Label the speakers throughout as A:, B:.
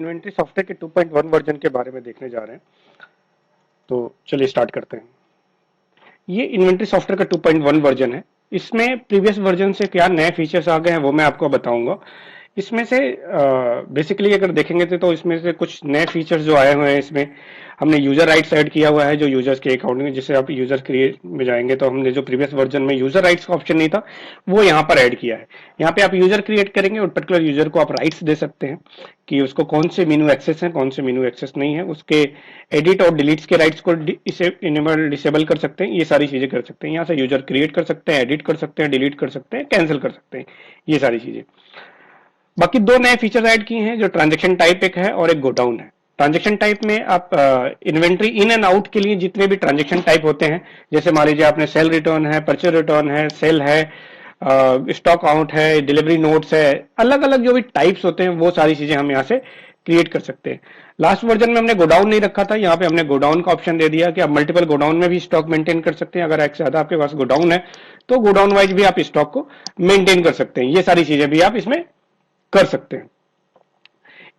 A: Inventory software के 2.1 version के बारे में देखने जा रहे हैं। तो चलिए स्टार्ट करते हैं। ये इन्वेंट्री सॉफ्टवेयर का 2.1 वर्जन है। इसमें प्रीवियस वर्जन से क्या नए फीचर्स आ गए हैं वो मैं आपको बताऊंगा। इसमें से बेसिकली अगर देखेंगे तो इसमें से कुछ नए फीचर्स जो आए हुए हैं, इसमें हमने यूजर राइट्स ऐड किया हुआ है, जो यूजर्स के अकाउंट में, जिससे आप यूजर क्रिएट में जाएंगे तो हमने जो प्रीवियस वर्जन में यूजर राइट्स का ऑप्शन नहीं था वो यहाँ पर ऐड किया है। यहाँ पे आप यूजर क्रिएट करेंगे और पर्टिकुलर यूजर को आप राइट्स दे सकते हैं कि उसको कौन से मेनू एक्सेस है, कौन से मेनू एक्सेस नहीं है, उसके एडिट और डिलीट्स के राइट्स को इसे इनेबल डिसेबल कर सकते हैं, ये सारी चीजें कर सकते हैं। यहाँ से यूजर क्रिएट कर सकते हैं, एडिट कर सकते हैं, डिलीट कर सकते हैं, कैंसिल कर सकते हैं, ये सारी चीजें। बाकी दो नए फीचर ऐड किए हैं, जो ट्रांजैक्शन टाइप एक है और एक गोडाउन है। ट्रांजैक्शन टाइप में आप इन्वेंट्री इन एंड आउट के लिए जितने भी ट्रांजैक्शन टाइप होते हैं, जैसे मान लीजिए आपने सेल रिटर्न है, परचेज रिटर्न है, सेल है, स्टॉक आउट है, डिलीवरी नोट्स है, अलग अलग जो भी टाइप्स होते हैं वो सारी चीजें हम यहाँ से क्रिएट कर सकते हैं। लास्ट वर्जन में हमने गोडाउन नहीं रखा था, यहाँ पे हमने गोडाउन का ऑप्शन दे दिया कि आप मल्टीपल गोडाउन में भी स्टॉक मेंटेन कर सकते हैं। अगर एक से ज्यादा आपके पास गोडाउन है तो गोडाउन वाइज भी आप स्टॉक को मेंटेन कर सकते हैं। ये सारी चीजें भी आप इसमें कर सकते हैं।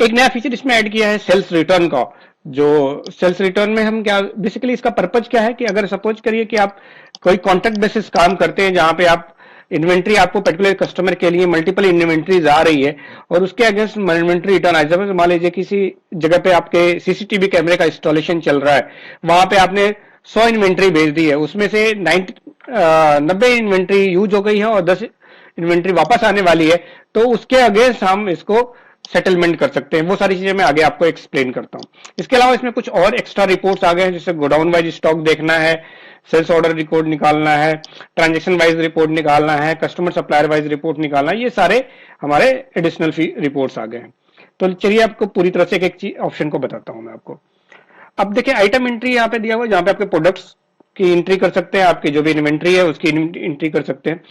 A: एक नया फीचर इसमें ऐड किया है सेल्स रिटर्न का। जो सेल्स रिटर्न में हम क्या, बेसिकली इसका पर्पज क्या है कि अगर सपोज करिए कि आप कोई कॉन्ट्रैक्ट बेसिस काम करते हैं जहां पे आप इन्वेंट्री, आपको पर्टिकुलर कस्टमर के लिए मल्टीपल इन्वेंट्रीज आ रही है और उसके अगेंस्ट इन्वेंट्री रिटर्न आ जाए। मान लीजिए किसी जगह पे आपके सीसीटीवी कैमरे का इंस्टॉलेशन चल रहा है, वहां पे आपने 100 इन्वेंट्री भेज दी है, उसमें से 90 इन्वेंट्री यूज हो गई है और 10 इन्वेंट्री वापस आने वाली है, तो उसके अगेंस्ट हम इसको सेटलमेंट कर सकते हैं। वो सारी चीजें मैं आगे आपको एक्सप्लेन करता हूं। इसके अलावा इसमें कुछ और एक्स्ट्रा रिपोर्ट्स आ गए हैं, जैसे गोडाउन वाइज स्टॉक देखना है, सेल्स ऑर्डर रिकॉर्ड निकालना है, ट्रांजैक्शन वाइज रिपोर्ट निकालना है, कस्टमर सप्लायर वाइज रिपोर्ट निकालना है, ये सारे हमारे एडिशनल रिपोर्ट्स आ गए हैं। तो चलिए आपको पूरी तरह से एक एक ऑप्शन को बताता हूं मैं आपको। अब देखिए आइटम एंट्री यहाँ पे दिया हुआ है, जहां पे आपके प्रोडक्ट्स की एंट्री कर सकते हैं, आपकी जो भी इन्वेंट्री है उसकी एंट्री कर सकते हैं।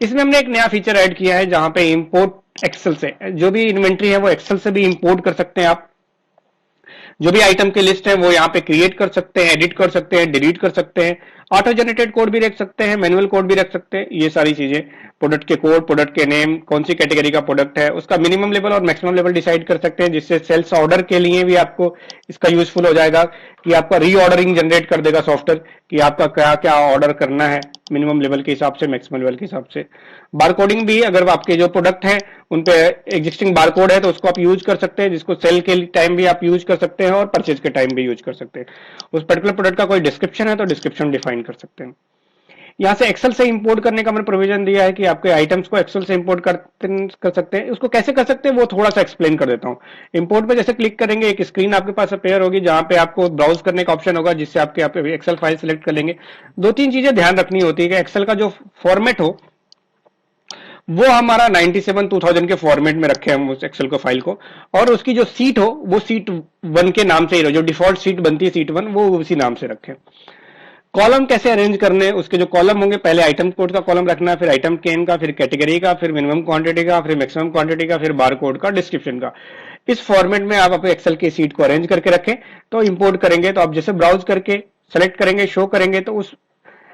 A: इसमें हमने एक नया फीचर ऐड किया है जहां पे इंपोर्ट एक्सेल से, जो भी इन्वेंट्री है वो एक्सेल से भी इंपोर्ट कर सकते हैं आप। जो भी आइटम की लिस्ट है वो यहाँ पे क्रिएट कर सकते हैं, एडिट कर सकते हैं, डिलीट कर सकते हैं, ऑटो जनरेटेड कोड भी रख सकते हैं, मैनुअल कोड भी रख सकते हैं, ये सारी चीजें। प्रोडक्ट के कोड, प्रोडक्ट के नेम, कौन सी कैटेगरी का प्रोडक्ट है, उसका मिनिमम लेवल और मैक्सिमम लेवल डिसाइड कर सकते हैं, जिससे सेल्स ऑर्डर के लिए भी आपको इसका यूजफुल हो जाएगा कि आपका रीऑर्डरिंग जनरेट कर देगा सॉफ्टवेयर कि आपका क्या क्या ऑर्डर करना है, मिनिमम लेवल के हिसाब से, मैक्सिमम लेवल के हिसाब से। बारकोडिंग भी, अगर आपके जो प्रोडक्ट है उन पे एग्जिस्टिंग बारकोड है तो उसको आप यूज कर सकते हैं, जिसको सेल के टाइम भी आप यूज कर सकते हैं और परचेज के टाइम भी यूज कर सकते हैं। उस पर्टिकुलर प्रोडक्ट का कोई डिस्क्रिप्शन है तो डिस्क्रिप्शन डिफाइन कर सकते हैं। यहां से एक्सेल से इंपोर्ट करने का मैंने प्रोविजन दिया है कि आपके आइटम्स को एक्सेल से इंपोर्ट कर सकते हैं। उसको कैसे कर सकते हैं वो थोड़ा सा एक्सप्लेन कर देता हूं। इंपोर्ट पे जैसे क्लिक करेंगे एक स्क्रीन आपके पास अपेयर होगी जहां पे आपको ब्राउज करने का ऑप्शन होगा, जिससे आपके आप एक्सेल फाइल सिलेक्ट कर लेंगे। दो तीन चीजें ध्यान रखनी होती है कि एक्सेल का जो फॉर्मेट हो वो हमारा 97 2000 के फॉर्मेट में रखे हम उस एक्सेल को फाइल को, और उसकी जो सीट हो वो सीट 1 के नाम से ही रहो, जो डिफॉल्ट सीट बनती है सीट 1 वो उसी नाम से रखें। कॉलम कैसे अरेंज करने, उसके जो कॉलम होंगे, पहले आइटम कोड का कॉलम रखना है, फिर आइटम केन का, फिर कैटेगरी का, फिर मिनिमम क्वांटिटी का, फिर मैक्सिमम क्वांटिटी का, फिर बार कोड का, डिस्क्रिप्शन का। इस फॉर्मेट में आप अपने एक्सेल की सीट को अरेंज करके रखें। तो इंपोर्ट करेंगे तो आप जैसे ब्राउज करके सेलेक्ट करेंगे, शो करेंगे, तो उस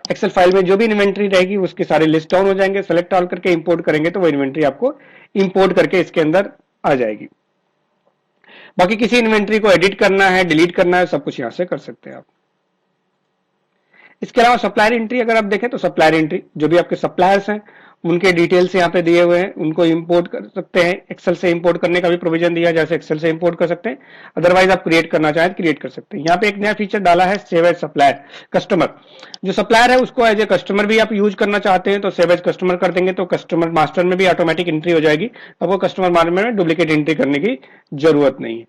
A: एक्सेल फाइल में जो भी इन्वेंट्री रहेगी उसके सारे लिस्ट डाउन हो जाएंगे। सेलेक्ट ऑल करके इंपोर्ट करेंगे तो वो इन्वेंट्री आपको इंपोर्ट करके इसके अंदर आ जाएगी। बाकी किसी इन्वेंट्री को एडिट करना है, डिलीट करना है, सब कुछ यहां से कर सकते हैं आप। इसके अलावा सप्लायर एंट्री अगर आप देखें तो सप्लायर एंट्री, जो भी आपके सप्लायर्स हैं उनके डिटेल्स यहाँ पे दिए हुए हैं, उनको इंपोर्ट कर सकते हैं। एक्सेल से इंपोर्ट करने का भी प्रोविजन दिया है, जैसे एक्सेल से इंपोर्ट कर सकते हैं, अदरवाइज आप क्रिएट करना चाहें तो क्रिएट कर सकते हैं। यहाँ पे एक नया फीचर डाला है सेव एज सप्लायर कस्टमर। जो सप्लायर है उसको एज ए कस्टमर भी आप यूज करना चाहते हैं तो सेव एज कस्टमर कर देंगे तो कस्टमर मास्टर में भी ऑटोमेटिक एंट्री हो जाएगी, आपको कस्टमर मार्केट में डुप्लीकेट एंट्री करने की जरूरत नहीं है।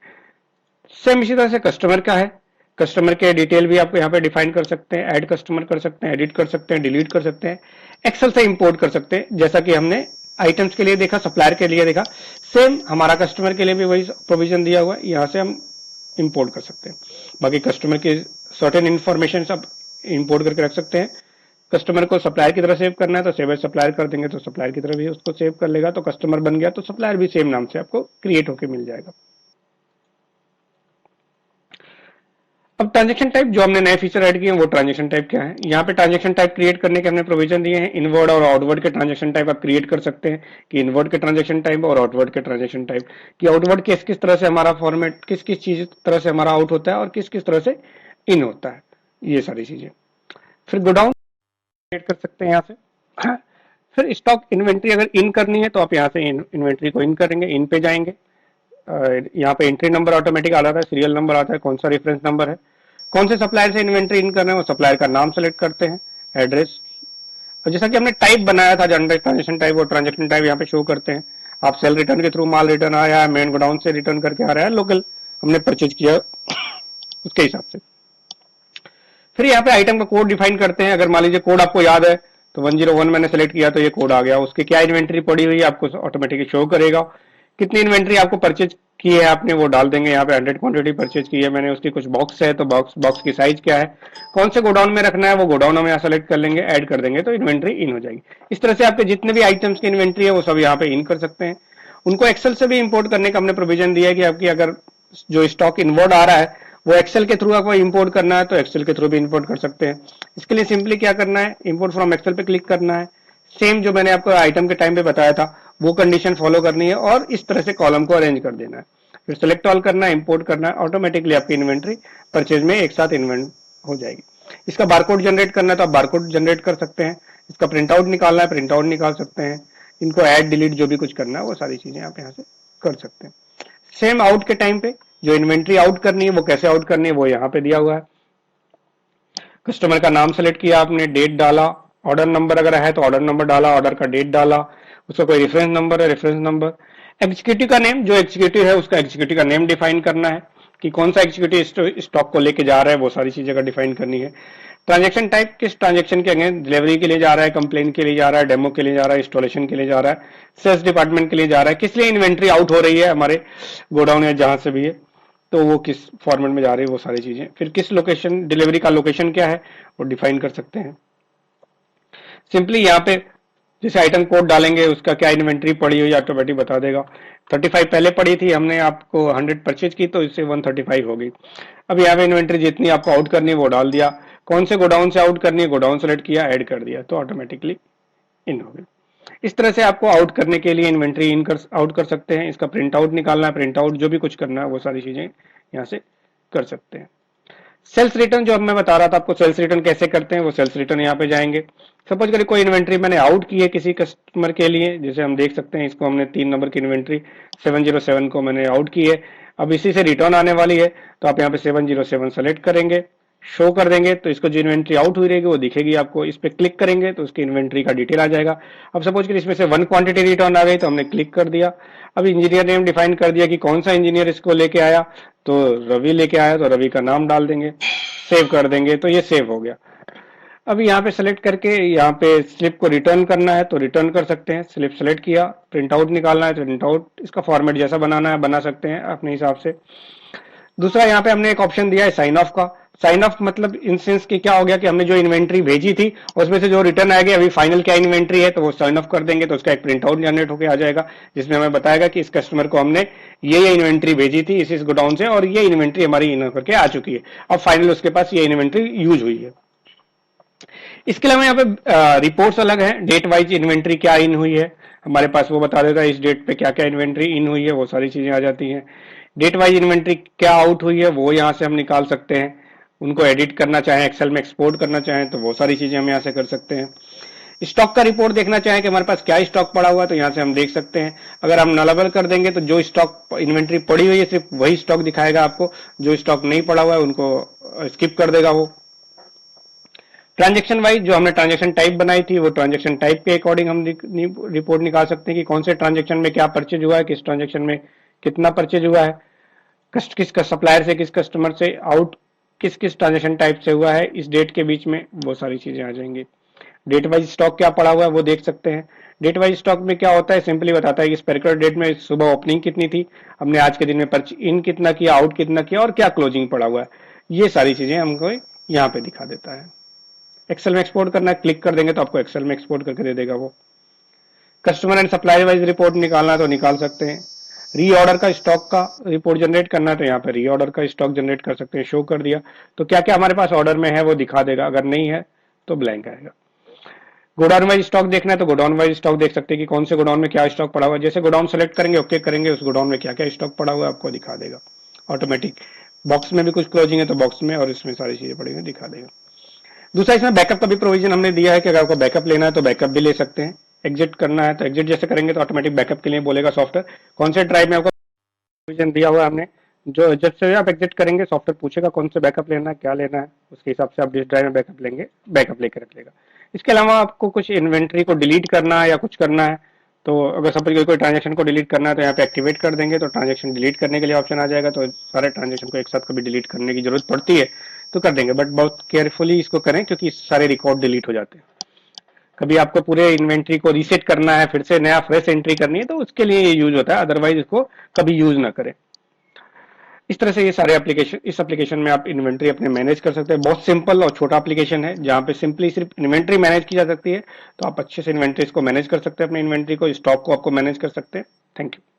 A: सेम इसी तरह से कस्टमर का है, कस्टमर के डिटेल भी आप यहाँ पे डिफाइन कर सकते हैं, ऐड कस्टमर कर सकते हैं, एडिट कर सकते हैं, डिलीट कर सकते हैं, एक्सेल से इंपोर्ट कर सकते हैं। जैसा कि हमने आइटम्स के लिए देखा, सप्लायर के लिए देखा, सेम हमारा कस्टमर के लिए भी वही प्रोविजन दिया हुआ है, यहाँ से हम इंपोर्ट कर सकते हैं। बाकी कस्टमर की सर्टेन इंफॉर्मेशन सब इंपोर्ट करके रख सकते हैं। कस्टमर को सप्लायर की तरह सेव करना है तो सेव एज सप्लायर कर देंगे तो सप्लायर की तरह भी उसको सेव कर लेगा, तो कस्टमर बन गया तो सप्लायर भी सेम नाम से आपको क्रिएट होकर मिल जाएगा। अब ट्रांजेक्शन टाइप जो हमने नए फीचर ऐड किए हैं वो ट्रांजेक्शन टाइप क्या है। यहाँ पे ट्रांजेक्शन टाइप क्रिएट करने के हमने प्रोविजन दिए हैं। इनवर्ड और आउटवर्ड के ट्रांजेक्शन टाइप आप क्रिएट कर सकते हैं कि इनवर्ड के ट्रांजेक्शन टाइप और आउटवर्ड के ट्रांजेक्शन टाइप, कि आउटवर्ड किस किस तरह से हमारा फॉर्मेट किस किस चीज तरह से हमारा आउट होता है और किस किस तरह से इन होता है, ये सारी चीजें। फिर गोडाउन क्रिएट कर सकते हैं यहाँ से। फिर स्टॉक इन्वेंट्री अगर इन करनी है तो आप यहाँ से इन्वेंट्री को इन करेंगे, इन पे जाएंगे। यहाँ पे एंट्री नंबर ऑटोमेटिक आ रहा है, सीरियल नंबर आता है, कौन सा रेफरेंस नंबर है, कौन से सप्लायर से इन्वेंट्री इन करना है वो सप्लायर का नाम सेलेक्ट करते हैं, एड्रेस, और जैसा कि हमने टाइप बनाया था जनरल ट्रांजेक्शन टाइप, वो ट्रांजेक्शन टाइप यहाँ पे शो करते हैं। आप सेल रिटर्न के थ्रू माल रिटर्न आया है, मेन गोडाउन से रिटर्न करके आ रहा है, लोकल हमने परचेज किया उसके हिसाब से। फिर यहाँ पे आइटम का कोड डिफाइन करते हैं। अगर मान लीजिए कोड आपको याद है तो 101 मैंने सेलेक्ट किया तो ये कोड आ गया, उसकी क्या इन्वेंट्री पड़ी हुई है आपको ऑटोमेटिकली शो करेगा। कितनी इन्वेंट्री आपको परचेज की है आपने वो डाल देंगे। यहाँ पे 100 क्वांटिटी परचेज की है मैंने, उसकी कुछ बॉक्स है तो बॉक्स की साइज क्या है, कौन से गोडाउन में रखना है वो गोडाउन हम यहाँ सेलेक्ट कर लेंगे, ऐड कर देंगे तो इन्वेंट्री इन हो जाएगी। इस तरह से आपके जितने भी आइटम्स की इन्वेंट्री है वो सब यहाँ पे इन कर सकते हैं। उनको एक्सेल से भी इंपोर्ट करने का हमने प्रोविजन दिया है कि आपकी अगर जो स्टॉक इनवर्ड आ रहा है वो एक्सेल के थ्रू आपको इंपोर्ट करना है तो एक्सेल के थ्रू भी इंपोर्ट कर सकते हैं। इसके लिए सिंपली क्या करना है, इंपोर्ट फ्रॉम एक्सेल पे क्लिक करना है। सेम जो मैंने आपको आइटम के टाइम पे बताया था वो कंडीशन फॉलो करनी है और इस तरह से कॉलम को अरेंज कर देना है। फिर सेलेक्ट ऑल करना है, इंपोर्ट करना है, ऑटोमेटिकली आपकी इन्वेंट्री परचेज में एक साथ इन्वेंट हो जाएगी। इसका बारकोड जनरेट करना है तो आप बारकोड जनरेट कर सकते हैं। इसका प्रिंट आउट निकालना है, प्रिंट आउट निकाल सकते हैं। इनको ऐड डिलीट जो भी कुछ करना है वो सारी चीजें आप यहाँ से कर सकते हैं। सेम आउट के टाइम पे जो इन्वेंट्री आउट करनी है वो कैसे आउट करनी है वो यहाँ पे दिया हुआ है। कस्टमर का नाम सेलेक्ट किया आपने, डेट डाला, ऑर्डर नंबर अगर है तो ऑर्डर नंबर डाला, ऑर्डर का डेट डाला, उसका कोई रेफरेंस नंबर है रेफरेंस नंबर, एग्जीक्यूटिव का नेम, जो एग्जीक्यूटिव है उसका एग्जीक्यूटिव का नेम डिफाइन करना है कि कौन सा एग्जीक्यूटिव स्टॉक को लेके जा रहा है, वो सारी चीजें का डिफाइन करनी है। ट्रांजेक्शन टाइप, किस ट्रांजेक्शन के अगेंस्ट, डिलीवरी के लिए जा रहा है, कंप्लेन के लिए जा रहा है, डेमो के लिए जा रहा है, इंस्टॉलेशन के लिए जा रहा है, सेल्स डिपार्टमेंट के लिए जा रहा है, किस लिए इन्वेंट्री आउट हो रही है हमारे गोडाउन या जहां से भी है तो वो किस फॉर्मेट में जा रही है वो सारी चीजें। फिर किस लोकेशन, डिलीवरी का लोकेशन क्या है वो डिफाइन कर सकते हैं। सिंपली यहाँ पे जैसे आइटम कोड डालेंगे उसका क्या इन्वेंट्री पड़ी हुई ऑटोमेटिक बता देगा। 35 पहले पड़ी थी, हमने आपको 100 परचेज की तो इससे 135 होगी। अब यहाँ पे इन्वेंट्री जितनी आपको आउट करनी है वो डाल दिया, कौन से गोडाउन से आउट करनी है गोडाउन सेलेक्ट किया, ऐड कर दिया तो ऑटोमेटिकली इन हो गई। इस तरह से आपको आउट करने के लिए इन्वेंट्री इन कर आउट कर सकते हैं। इसका प्रिंट आउट निकालना है, प्रिंट आउट जो भी कुछ करना है वो सारी चीजें यहाँ से कर सकते हैं। सेल्स रिटर्न जो अब मैं बता रहा था आपको, सेल्स रिटर्न कैसे करते हैं वो सेल्स रिटर्न यहाँ पे जाएंगे। सपोज करिए कोई इन्वेंट्री मैंने आउट की है किसी कस्टमर के लिए, जैसे हम देख सकते हैं इसको हमने 3 नंबर की इन्वेंट्री 707 को मैंने आउट की है, अब इसी से रिटर्न आने वाली है तो आप यहाँ पे 707 सेलेक्ट करेंगे, शो कर देंगे तो इसको जो इन्वेंट्री आउट हुई रहेगी वो दिखेगी आपको। इस पे क्लिक करेंगे तो उसकी इन्वेंट्री का डिटेल आ जाएगा। अब सपोज कि इसमें से 1 क्वांटिटी रिटर्न आ गई तो हमने क्लिक कर दिया। अब इंजीनियर नेम डिफाइन कर दिया कि कौन सा इंजीनियर इसको लेके आया, तो रवि लेके आया तो रवि का नाम डाल देंगे, सेव कर देंगे तो ये सेव हो गया। अब यहाँ पे सेलेक्ट करके यहाँ पे स्लिप को रिटर्न करना है तो रिटर्न कर सकते हैं। स्लिप सेलेक्ट किया, प्रिंट आउट निकालना है तो प्रिंट आउट, इसका फॉर्मेट जैसा बनाना है बना सकते हैं अपने हिसाब से। दूसरा यहाँ पे हमने एक ऑप्शन दिया है साइन ऑफ का। साइन ऑफ मतलब इन सेंस की क्या हो गया कि हमने जो इन्वेंट्री भेजी थी उसमें से जो रिटर्न आएगी अभी फाइनल क्या इन्वेंट्री है तो वो साइन ऑफ कर देंगे तो उसका एक प्रिंट आउट जनरेट होकर आ जाएगा जिसमें हमें बताएगा कि इस कस्टमर को हमने ये इन्वेंट्री भेजी थी इस गोडाउन से और ये इन्वेंट्री हमारी इन करके आ चुकी है, अब फाइनल उसके पास ये इन्वेंट्री यूज हुई है। इसके अलावा यहाँ पे रिपोर्ट्स अलग है, डेट वाइज इन्वेंट्री क्या इन हुई है हमारे पास वो बता देता है, इस डेट पे क्या क्या इन्वेंट्री इन हुई है वो सारी चीजें आ जाती हैं। डेट वाइज इन्वेंट्री क्या आउट हुई है वो यहाँ से हम निकाल सकते हैं। उनको एडिट करना चाहें, एक्सेल में एक्सपोर्ट करना चाहें तो वो सारी चीजें हम यहाँ से कर सकते हैं। स्टॉक का रिपोर्ट देखना चाहें कि हमारे पास क्या स्टॉक पड़ा हुआ है तो यहाँ से हम देख सकते हैं। अगर हम नलेबल कर देंगे तो जो स्टॉक इन्वेंट्री पड़ी हुई है सिर्फ वही स्टॉक दिखाएगा आपको, जो स्टॉक नहीं पड़ा हुआ है उनको स्किप कर देगा वो। ट्रांजेक्शन वाइज जो हमने ट्रांजेक्शन टाइप बनाई थी वो ट्रांजेक्शन टाइप के अकॉर्डिंग हम रिपोर्ट निकाल सकते हैं कि कौन से ट्रांजेक्शन में क्या परचेज हुआ है, किस ट्रांजेक्शन में कितना परचेज हुआ है, किस सप्लायर से किस कस्टमर से आउट किस किस ट्रांजेक्शन टाइप से हुआ है इस डेट के बीच में, वो सारी चीजें आ जाएंगी। डेट वाइज स्टॉक क्या पड़ा हुआ है वो देख सकते हैं। डेट वाइज स्टॉक में क्या होता है, सिंपली बताता है कि इस पर्टिकुलर डेट में सुबह ओपनिंग कितनी थी, हमने आज के दिन में इन कितना किया, आउट कितना किया और क्या क्लोजिंग पड़ा हुआ है, ये सारी चीजें हमको यहाँ पे दिखा देता है। एक्सेल में एक्सपोर्ट करना है, क्लिक कर देंगे तो आपको एक्सेल में एक्सपोर्ट करके दे देगा वो। Customer and supplier wise report निकालना है तो निकाल सकते हैं। रीऑर्डर का स्टॉक का रिपोर्ट जनरेट करना है तो यहाँ पे रीऑर्डर का स्टॉक जनरेट कर सकते हैं, शो कर दिया तो क्या क्या हमारे पास ऑर्डर में है वो दिखा देगा, अगर नहीं है तो ब्लैंक आएगा। गोडाउन वाइज स्टॉक देखना है तो गोडाउन वाइज स्टॉक देख सकते हैं कि कौन से गोडाउन में क्या स्टॉक पड़ा हुआ है, जैसे गोडाउन सेलेक्ट करेंगे ओके करेंगे उस गोडाउन में क्या क्या स्टॉक पड़ा हुआ है आपको दिखा देगा ऑटोमेटिक। बॉक्स में भी कुछ क्लोजिंग है तो बॉक्स में और इसमें सारी चीजें पड़ी हुई दिखा देगा। दूसरा इसमें बैकअप का भी प्रोविजन हमने दिया है कि अगर आपको बैकअप लेना है तो बैकअप भी ले सकते हैं, एग्जिट करना है तो एग्जिट जैसे करेंगे तो ऑटोमेटिक बैकअप के लिए बोलेगा सॉफ्टवेयर, कौन से ड्राइव में आपको प्रोविजन दिया हुआ है हमने, जो जब से आप एग्जिट करेंगे सॉफ्टवेयर पूछेगा कौन से बैकअप लेना है क्या लेना है, उसके हिसाब से आप जिस ड्राइव में बैकअप लेंगे बैकअप लेकर रख लेगा। इसके अलावा आपको कुछ इन्वेंट्री को डिलीट करना है या कुछ करना है तो अगर सपोज कोई ट्रांजेक्शन को डिलीट करना है तो यहाँ पे एक्टिवेट कर देंगे तो ट्रांजेक्शन डिलीट करने के लिए ऑप्शन आ जाएगा, तो सारे ट्रांजेक्शन को एक साथ कभी डिलीट करने की जरूरत पड़ती है तो कर देंगे, बट बहुत केयरफुली इसको करें क्योंकि सारे रिकॉर्ड डिलीट हो जाते हैं। कभी आपको पूरे इन्वेंट्री को रीसेट करना है फिर से नया फ्रेश एंट्री करनी है तो उसके लिए ये यूज होता है, अदरवाइज इसको कभी यूज ना करें। इस तरह से ये सारे एप्लीकेशन, इस एप्लीकेशन में आप इन्वेंट्री अपने मैनेज कर सकते हैं। बहुत सिंपल और छोटा एप्लीकेशन है जहां पे सिंपली सिर्फ इन्वेंट्री मैनेज की जा सकती है, तो आप अच्छे से इन्वेंट्रीज को मैनेज कर सकते हैं, अपने इन्वेंट्री को, स्टॉक को आपको मैनेज कर सकते हैं। Thank you.